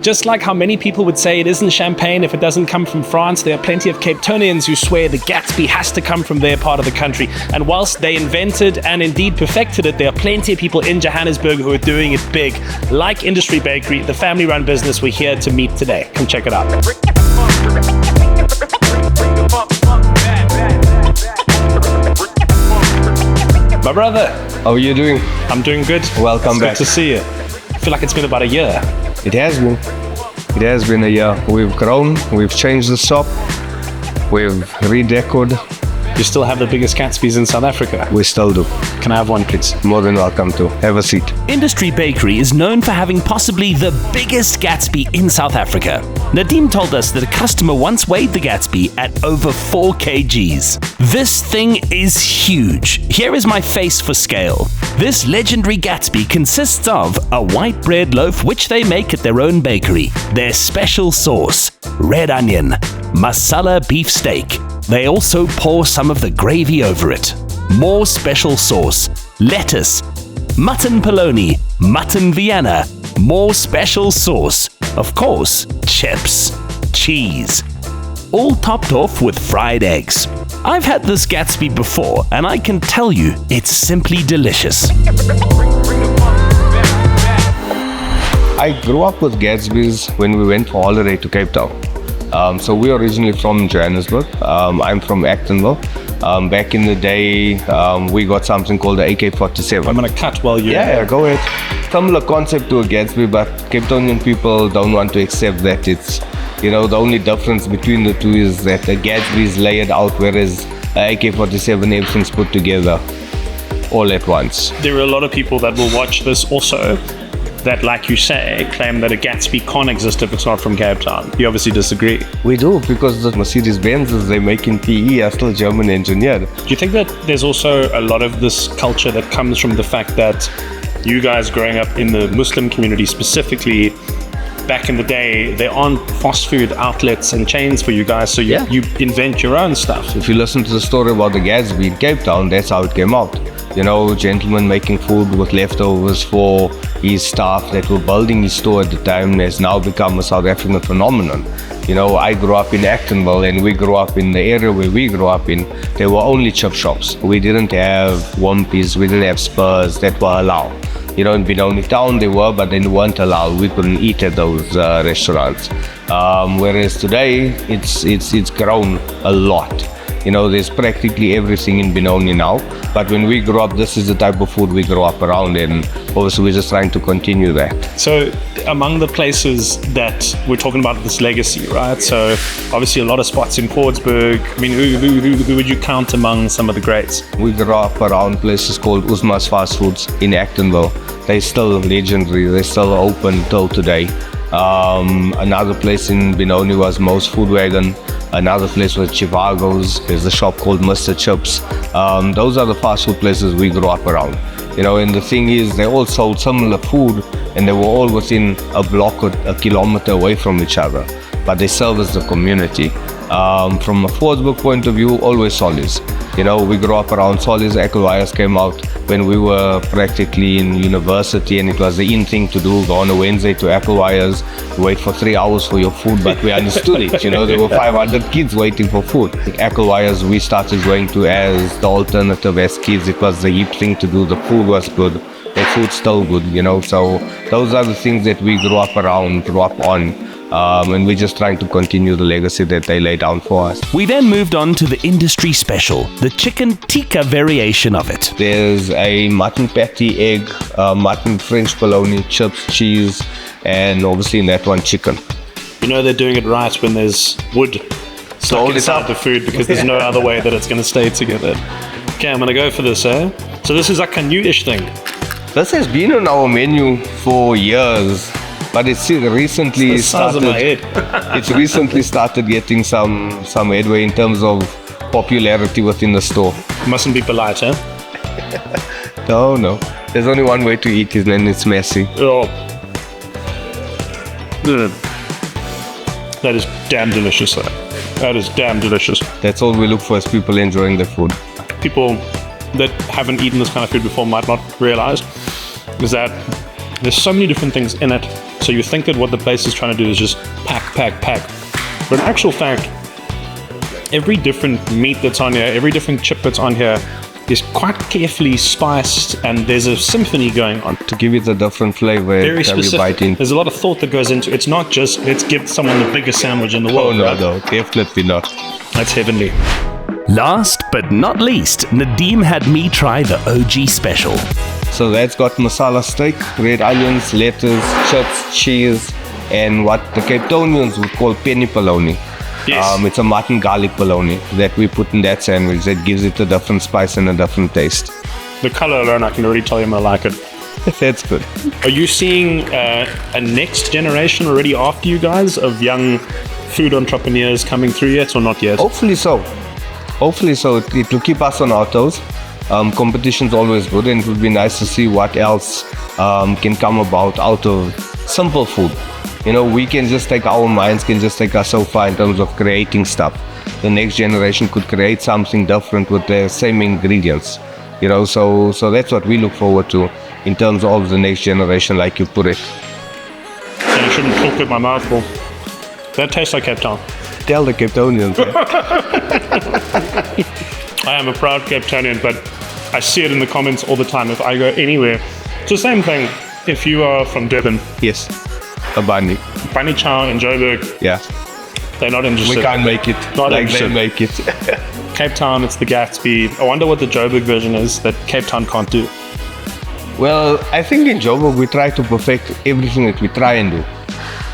Just like how many people would say it isn't champagne if it doesn't come from France, there are plenty of Cape Townians who swear the Gatsby has to come from their part of the country. And whilst they invented and indeed perfected it, there are plenty of people in Johannesburg who are doing it big. Like Industry Bakery, the family-run business we're here to meet today. Come check it out. My brother. How are you doing? I'm doing good. Welcome back. Good to see you. I feel like it's been about a year. It has been. It has been a year. We've grown. We've changed the shop. We've redecored. You still have the biggest Gatsby's in South Africa? We still do. Can I have one, please? More than welcome to. Have a seat. Industry Bakery is known for having possibly the biggest Gatsby in South Africa. Nadeem told us that a customer once weighed the Gatsby at over 4 kgs. This thing is huge. Here is my face for scale. This legendary Gatsby consists of a white bread loaf which they make at their own bakery, their special sauce, red onion, masala beef steak. They also pour some of the gravy over it. More special sauce, lettuce, mutton polony, mutton Vienna, more special sauce, of course, chips, cheese. All topped off with fried eggs. I've had this Gatsby before, and I can tell you, it's simply delicious. I grew up with Gatsby's when we went for holiday to Cape Town. So we're originally from Johannesburg. I'm from Actonville. Back in the day, we got something called the AK-47. I'm going to cut while you... Yeah, go ahead. Similar concept to a Gatsby, but Cape Townian people don't want to accept that it's, the only difference between the two is that the Gatsby is layered out, whereas AK-47, everything's put together all at once. There are a lot of people that will watch this also that, like you say, claim that a Gatsby can't exist if it's not from Cape Town. You obviously disagree. We do, because the Mercedes-Benzes they make in PE are still German engineered. Do you think that there's also a lot of this culture that comes from the fact that you guys growing up in the Muslim community specifically, back in the day, there aren't fast food outlets and chains for you guys, so you invent your own stuff? If you listen to the story about the Gatsby in Cape Town, that's how it came out. Gentleman making food with leftovers for his staff that were building his store at the time has now become a South African phenomenon. I grew up in Actonville, and we grew up in the area where we grew up in. There were only chip shops. We didn't have Wumpies, we didn't have Spurs that were allowed. In Benoni town they were, but they weren't allowed. We couldn't eat at those restaurants. Whereas today, it's grown a lot. There's practically everything in Benoni now. But when we grew up, this is the type of food we grew up around, and obviously we're just trying to continue that. So among the places that we're talking about this legacy, right? So obviously a lot of spots in Fordsburg. I mean, who would you count among some of the greats? We grew up around places called Usma's Fast Foods in Actonville. They're still legendary. They're still open till today. Another place in Benoni was Mo's Food Wagon. Another place was Chivago's. There's a shop called Mr. Chips. Those are the fast food places we grew up around. And the thing is, they all sold similar food, and they were all within a block or a kilometer away from each other. But they service the community. From a Fordsburg point of view, always Solly's. We grew up around Solly's. Ecclewires came out when we were practically in university, and it was the in thing to do. Go on a Wednesday to Ecclewires, wait for 3 hours for your food, but we understood it. There were 500 kids waiting for food. Ecclewires we started going to as the alternative as kids. It was the hip thing to do. The food was good. The food's still good, So those are the things that we grew up around, grew up on. And we're just trying to continue the legacy that they laid down for us. We then moved on to the industry special, the chicken tikka variation of it. There's a mutton patty, egg, mutton French bologna, chips, cheese, and obviously in that one, chicken. They're doing it right when there's wood stuck inside the food, because there's no other way that it's going to stay together. Okay, I'm going to go for this, So this is like a new-ish thing. This has been on our menu for years. But it's recently started. It's recently started getting some headway in terms of popularity within the store. Mustn't be polite, huh? No. There's only one way to eat it, and it's messy. Oh. That is damn delicious, sir. That is damn delicious. That's all we look for, is people enjoying the food. People that haven't eaten this kind of food before might not realize is that there's so many different things in it. So you think that what the place is trying to do is just pack. But in actual fact, every different meat that's on here, every different chip that's on here is quite carefully spiced, and there's a symphony going on. To give it a different flavor Very every specific. bite in. There's a lot of thought that goes into it. It's not just, let's give someone the biggest sandwich in the Oh world. no, right? no, definitely not. That's heavenly. Last but not least, Nadeem had me try the OG special. So that's got masala steak, red onions, lettuce, chips, cheese, and what the Cape Townians would call penny bologna. Yes. It's a mutton garlic bologna that we put in that sandwich that gives it a different spice and a different taste. The color alone, I can already tell you I like it. That's good. Are you seeing a next generation already after you guys of young food entrepreneurs coming through yet, or not yet? Hopefully so. It will keep us on our toes. Competition's always good, and it would be nice to see what else can come about out of simple food. You know, we can just take, our minds can just take us so far in terms of creating stuff. The next generation could create something different with the same ingredients. You know, so that's what we look forward to in terms of the next generation, like you put it. I shouldn't talk with my mouth full. That tastes like Cape Town. Tell the Cape Townians. I am a proud Cape Townian, but I see it in the comments all the time if I go anywhere. It's the same thing if you are from Durban. Yes, a bunny. Bunny Chow in Joburg, Yeah, they're not interested. we can't make it Not like interested. they make it. Cape Town, it's the Gatsby. I wonder what the Joburg version is that Cape Town can't do. Well, I think in Joburg we try to perfect everything that we try and do,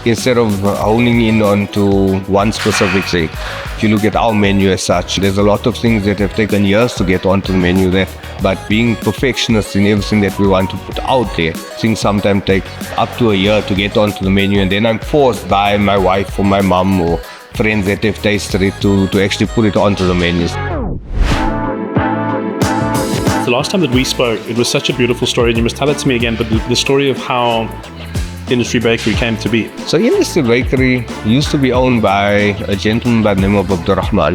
instead of honing in onto one specific thing. If you look at our menu as such, there's a lot of things that have taken years to get onto the menu there, but being perfectionists in everything that we want to put out there, things sometimes take up to a year to get onto the menu, and then I'm forced by my wife or my mum or friends that have tasted it to actually put it onto the menus. The last time that we spoke, it was such a beautiful story, and you must tell it to me again, but the story of how Industry Bakery came to be. So Industry Bakery used to be owned by a gentleman by the name of Abdurrahman.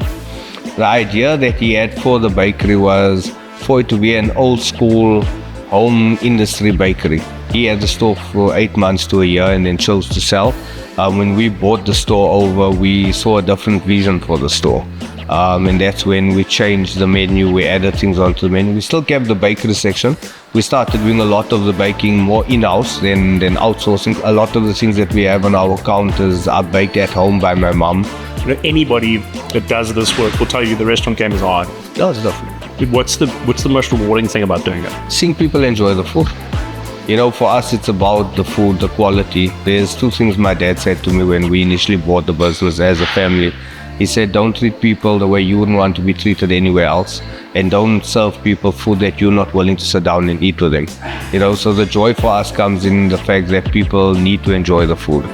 The idea that he had for the bakery was for it to be an old school home industry bakery. He had the store for 8 months to a year and then chose to sell. When we bought the store over, we saw a different vision for the store. And that's when we changed the menu, we added things onto the menu. We still kept the bakery section. We started doing a lot of the baking more in-house than outsourcing. A lot of the things that we have on our counters are baked at home by my mom. You know, anybody that does this work will tell you the restaurant game is hard. No, it's definitely. What's the most rewarding thing about doing it? Seeing people enjoy the food. You know, for us, it's about the food, the quality. There's two things my dad said to me when we initially bought the business as a family. He said, don't treat people the way you wouldn't want to be treated anywhere else, and don't serve people food that you're not willing to sit down and eat with them. You know, so the joy for us comes in the fact that people need to enjoy the food.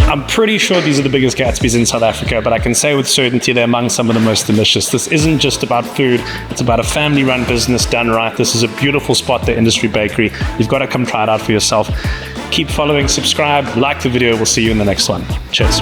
I'm pretty sure these are the biggest Gatsbys in South Africa, but I can say with certainty they're among some of the most delicious. This isn't just about food, it's about a family-run business done right. This is a beautiful spot, the Industry Bakery. You've got to come try it out for yourself. Keep following, subscribe, like the video. We'll see you in the next one. Cheers.